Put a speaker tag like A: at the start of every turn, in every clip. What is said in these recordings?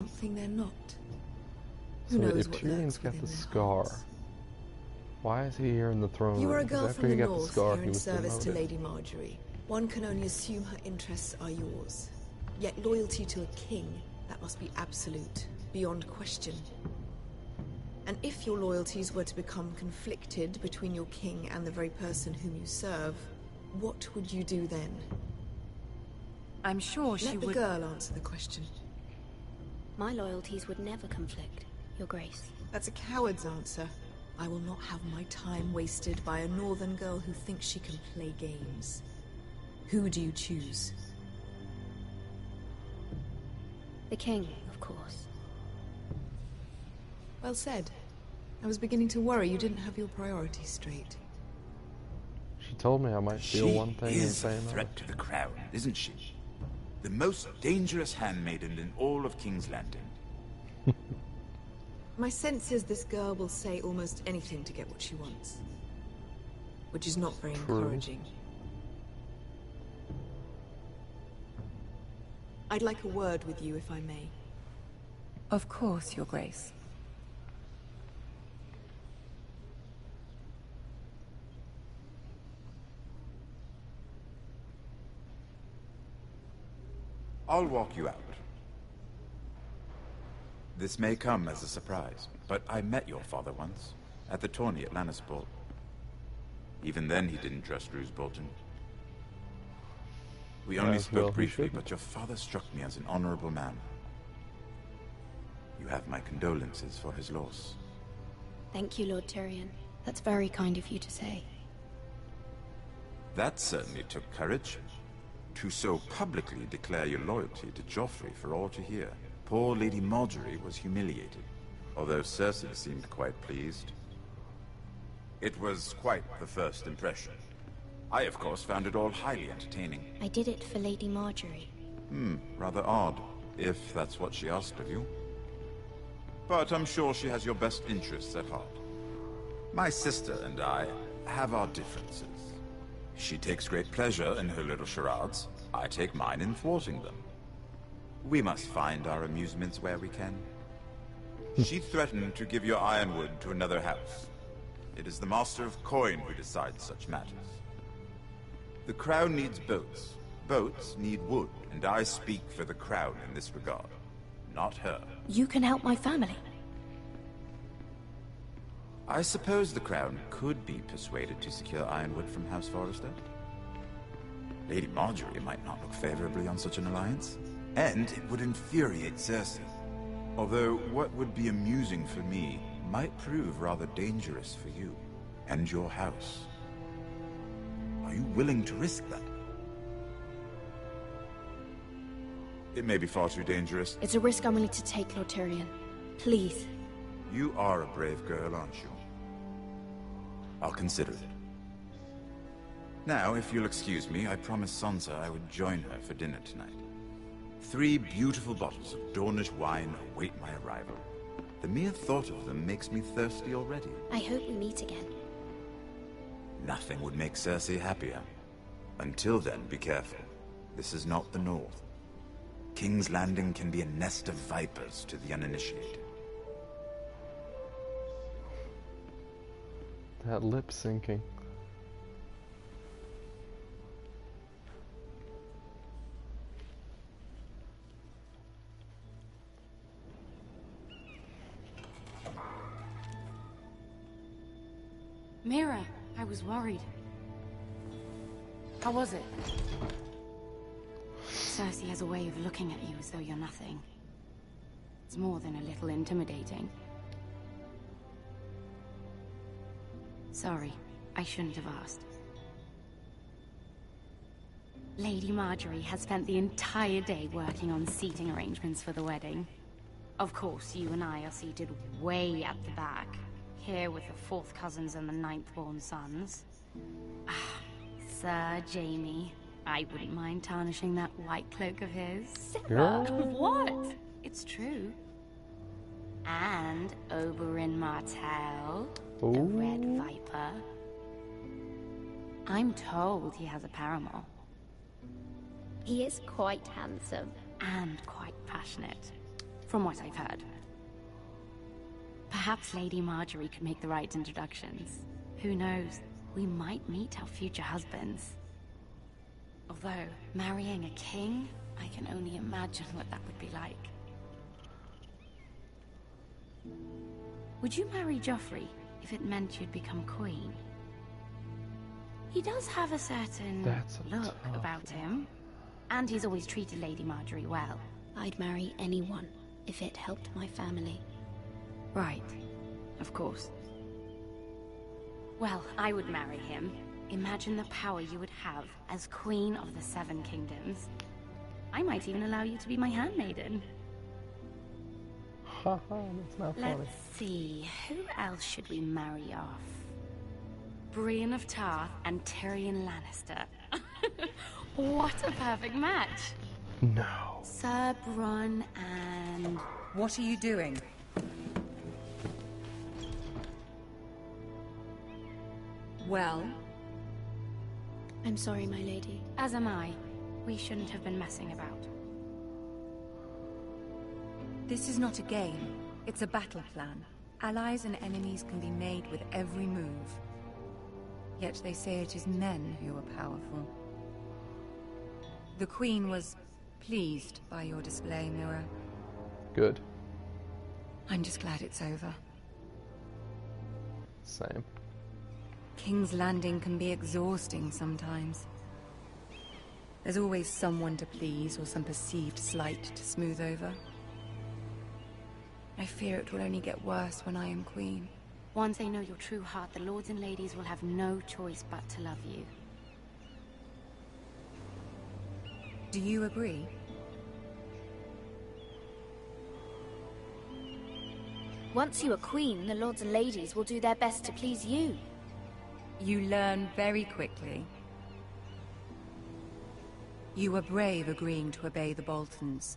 A: something they're not. Who
B: So
A: knows
B: if
A: what
B: Tyrion's
A: lurks
B: got
A: within
B: the
A: their
B: scar,
A: hearts.
B: why is he here in the throne
A: You
B: room?
A: are a
B: 'Cause
A: girl
B: after
A: from
B: he
A: the
B: got the
A: north,
B: scar,
A: here
B: he
A: in
B: was
A: service to
B: demoted.
A: Lady Marjorie. One can only assume her interests are yours. Yet loyalty to a king, that must be absolute, beyond question. And if your loyalties were to become conflicted between your king and the very person whom you serve, what would you do then?
C: I'm sure she
A: Let the
C: would...
A: girl answer the question.
D: My loyalties would never conflict, Your Grace.
A: That's a coward's answer. I will not have my time wasted by a northern girl who thinks she can play games. Who do you choose?
D: The King, of course.
A: Well said. I was beginning to worry you didn't have your priorities straight.
B: She told me I might feel one thing and
E: She is
B: say
E: a
B: another.
E: threat to the crown, isn't she? The most dangerous handmaiden in all of King's Landing.
A: My sense is this girl will say almost anything to get what she wants. Which is not very encouraging. I'd like a word with you, if I may.
C: Of course, Your Grace.
E: I'll walk you out. This may come as a surprise, but I met your father once, at the tourney at Lannisport. Even then he didn't trust Roose Bolton. We only
B: As well
E: spoke
B: he
E: briefly,
B: shouldn't.
E: but your father struck me as an honorable man. You have my condolences for his loss.
D: Thank you, Lord Tyrion. That's very kind of you to say.
E: That certainly took courage. To so publicly declare your loyalty to Joffrey for all to hear. Poor Lady Marjorie was humiliated, although Cersei seemed quite pleased. It was quite the first impression. I, of course, found it all highly entertaining.
D: I did it for Lady Marjorie.
E: Rather odd, if that's what she asked of you. But I'm sure she has your best interests at heart. My sister and I have our differences. She takes great pleasure in her little charades. I take mine in thwarting them. We must find our amusements where we can. She threatened to give your ironwood to another house. It is the Master of Coin who decides such matters. The crown needs boats. Boats need wood, and I speak for the crown in this regard, not her.
D: You can help my family.
E: I suppose the crown could be persuaded to secure ironwood from House Forrester. Lady Marjorie might not look favorably on such an alliance, and it would infuriate Cersei. Although what would be amusing for me might prove rather dangerous for you and your house. Are you willing to risk that? It may be far too dangerous.
D: It's a risk I'm willing to take, Lord Tyrion. Please.
E: You are a brave girl, aren't you? I'll consider it. Now, if you'll excuse me, I promised Sansa I would join her for dinner tonight. 3 beautiful bottles of Dornish wine await my arrival. The mere thought of them makes me thirsty already.
D: I hope we meet again.
E: Nothing would make Cersei happier. Until then, be careful. This is not the North. King's Landing can be a nest of vipers to the uninitiated.
B: That lip syncing.
C: Mira, I was worried. How was it? Cersei has a way of looking at you as though you're nothing. It's more than a little intimidating. Sorry, I shouldn't have asked. Lady Marjorie has spent the entire day working on seating arrangements for the wedding. Of course, you and I are seated way at the back, here with the 4th cousins and the 9th-born sons. Ah, Sir Jaime, I wouldn't mind tarnishing that white cloak of his.
B: Girl.
C: What? It's true. And Oberyn Martell, the Red Viper. I'm told he has a paramour.
D: He is quite handsome.
C: And quite passionate. from what I've heard. Perhaps Lady Marjorie could make the right introductions. Who knows? We might meet our future husbands. Although, marrying a king, I can only imagine what that would be like. Would you marry Joffrey if it meant you'd become queen? He does have a certain look about him, and he's always treated Lady Marjorie well.
D: I'd marry anyone if it helped my family.
C: Right, of course. Well, I would marry him. Imagine the power you would have as Queen of the Seven Kingdoms. I might even allow you to be my handmaiden.
B: Haha, that's not funny.
C: Let's see, who else should we marry off? Brienne of Tarth and Tyrion Lannister. What a perfect match!
B: No.
C: Sir Bronn and...
F: What are you doing? Well?
D: I'm sorry, my lady.
C: As am I. We shouldn't have been messing about.
F: This is not a game. It's a battle plan. Allies and enemies can be made with every move. Yet they say it is men who are powerful. The Queen was pleased by your display, Mira.
B: Good.
F: I'm just glad it's over.
B: Same.
F: King's Landing can be exhausting sometimes. There's always someone to please or some perceived slight to smooth over. I fear it will only get worse when I am queen.
C: Once they know your true heart, the lords and ladies will have no choice but to love you.
F: Do you agree?
D: Once you are queen, the lords and ladies will do their best to please you.
F: You learn very quickly. You were brave agreeing to obey the Boltons.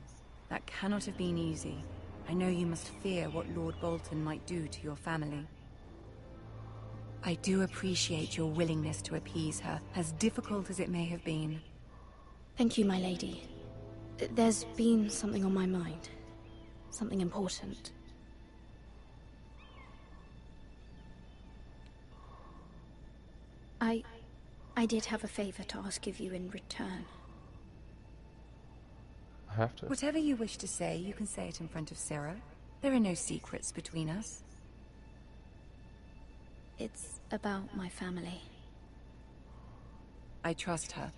F: That cannot have been easy. I know you must fear what Lord Bolton might do to your family. I do appreciate your willingness to appease her, as difficult as it may have been.
D: Thank you, my lady. There's been something on my mind. Something important. I did have a favor to ask of you in return.
B: I have to.
F: Whatever you wish to say, you can say it in front of Sarah. There are no secrets between us.
D: It's about my family.
F: I trust her.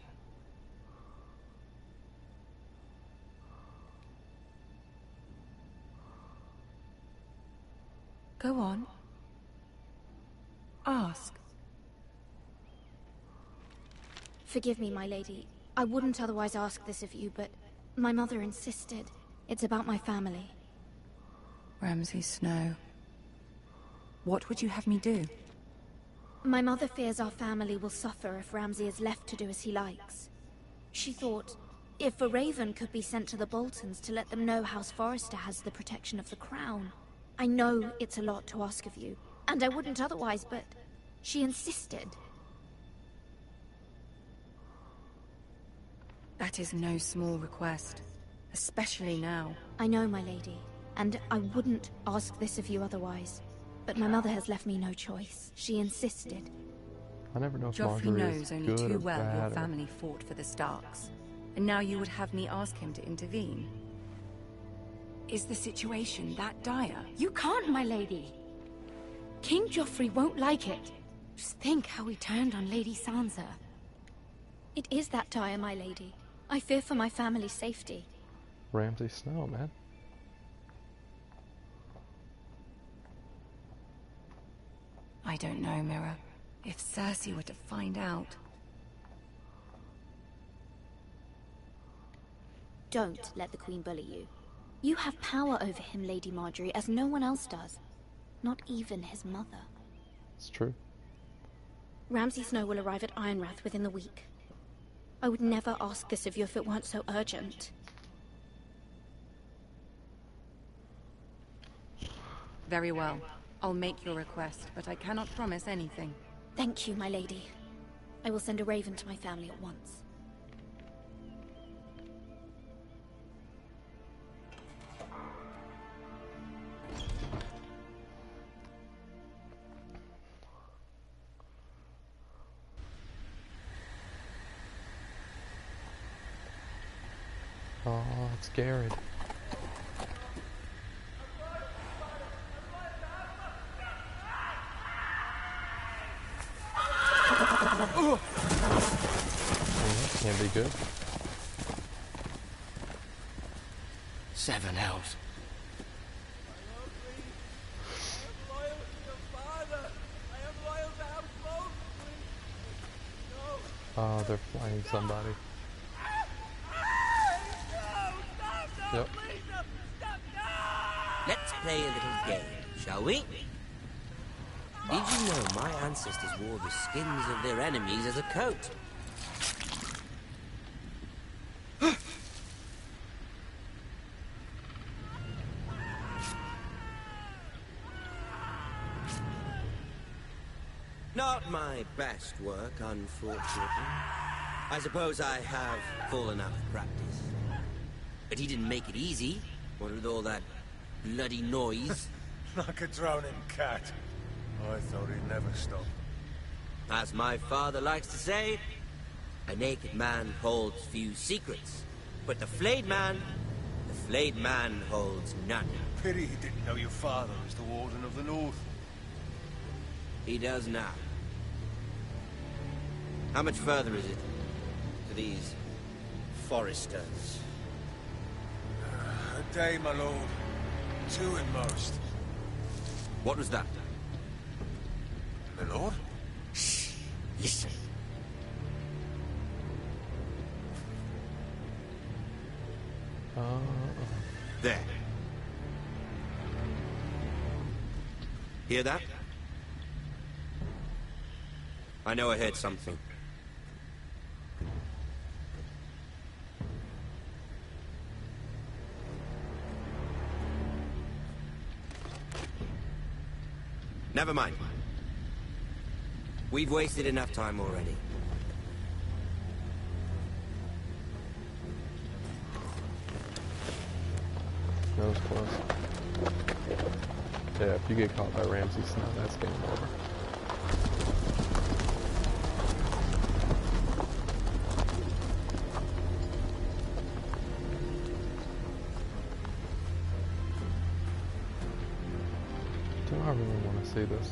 F: Go on. Ask.
D: Forgive me, my lady. I wouldn't otherwise ask this of you, but my mother insisted. It's about my family.
F: Ramsay Snow. What would you have me do?
D: My mother fears our family will suffer if Ramsay is left to do as he likes. She thought, if a raven could be sent to the Boltons to let them know House Forrester has the protection of the crown. I know it's a lot to ask of you, and I wouldn't otherwise, but she insisted.
F: That is no small request, especially now.
D: I know, my lady, and I wouldn't ask this of you otherwise. But my mother has left me no choice. She insisted.
B: I never know if
F: Joffrey
B: Marjorie
F: knows
B: is
F: only
B: good
F: too
B: or
F: well
B: bad
F: your
B: or-
F: family fought for the Starks. And now you would have me ask him to intervene. Is the situation that dire?
C: You can't, my lady. King Joffrey won't like it. Just think how he turned on Lady Sansa.
D: It is that dire, my lady. I fear for my family's safety.
B: Ramsay Snow, man.
F: I don't know, Mira. If Cersei were to find out...
D: Don't let the Queen bully you. You have power over him, Lady Marjorie, as no one else does. Not even his mother.
B: It's true.
D: Ramsay Snow will arrive at Ironrath within the week. I would never ask this of you if it weren't so urgent.
F: Very well. I'll make your request, but I cannot promise anything.
D: Thank you, my lady. I will send a raven to my family at once.
B: Oh, it's Garrad. Oh, that can't be good.
G: 7 elves.
B: Oh, they're flying somebody. Yep.
G: Let's play a little game, shall we? Did you know my ancestors wore the skins of their enemies as a coat? Not my best work, unfortunately. I suppose I have fallen out of practice. But he didn't make it easy, what with all that bloody noise.
H: Like a drowning cat. I thought he'd never stop.
G: As my father likes to say, a naked man holds few secrets. But the flayed man holds none.
H: Pity he didn't know your father was the Warden of the North.
G: He does now. How much further is it to these foresters?
H: A day, my lord. 2 at most.
G: What was that?
H: My lord?
G: Shh! Listen. There. Hear that? I know I heard something. Never mind. We've wasted enough time already.
B: That was close. Yeah, if you get caught by Ramsay Snow, that's game over. Do I really want to see this?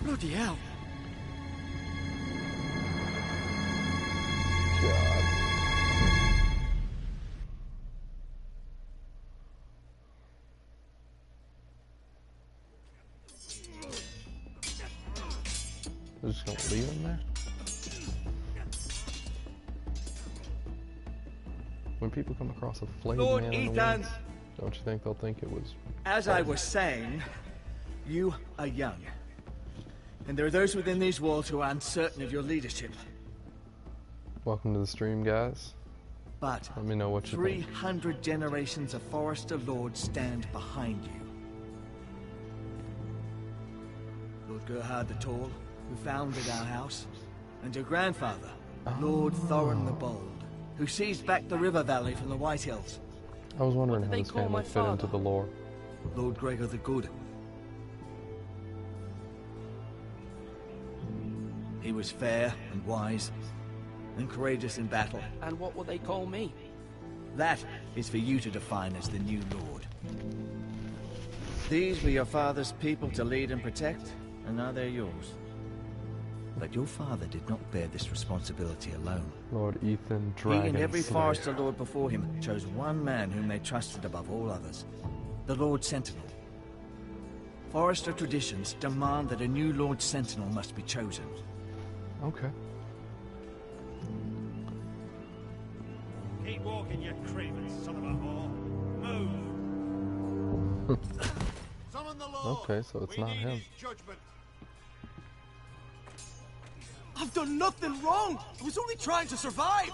G: Bloody hell.
B: God. They're just gonna leave him there? When people come across a flayed
I: Lord
B: man in the
I: Ethan!
B: woods, don't you think they'll think it was...
I: As I was saying, you are young. And there are those within these walls who are uncertain of your leadership.
B: Welcome to the stream, guys.
I: But
B: Let me know what you think.
I: 300 generations of Forester Lords stand behind you. Lord Garrad the Tall, who founded our house, and your grandfather, Lord Thorin the Bold, who seized back the river valley from the White Hills.
B: I was wondering how this family fit into the lore.
I: Lord Gregor the Good. He was fair and wise, and courageous in battle.
J: And what will they call me?
I: That is for you to define as the new lord. These were your father's people to lead and protect, and now they're yours. But your father did not bear this responsibility alone.
B: Lord Ethan
I: He
B: Dragon
I: and every
B: Slayer.
I: Forester Lord before him chose one man whom they trusted above all others. The Lord Sentinel. Forester traditions demand that a new Lord Sentinel must be chosen.
B: Okay.
K: Keep walking, you craven son of a whore. Move! Summon the Lord!
B: Okay, so it's
K: We
B: not
K: need
B: him.
K: his judgment.
J: I've done nothing wrong! I was only trying to survive!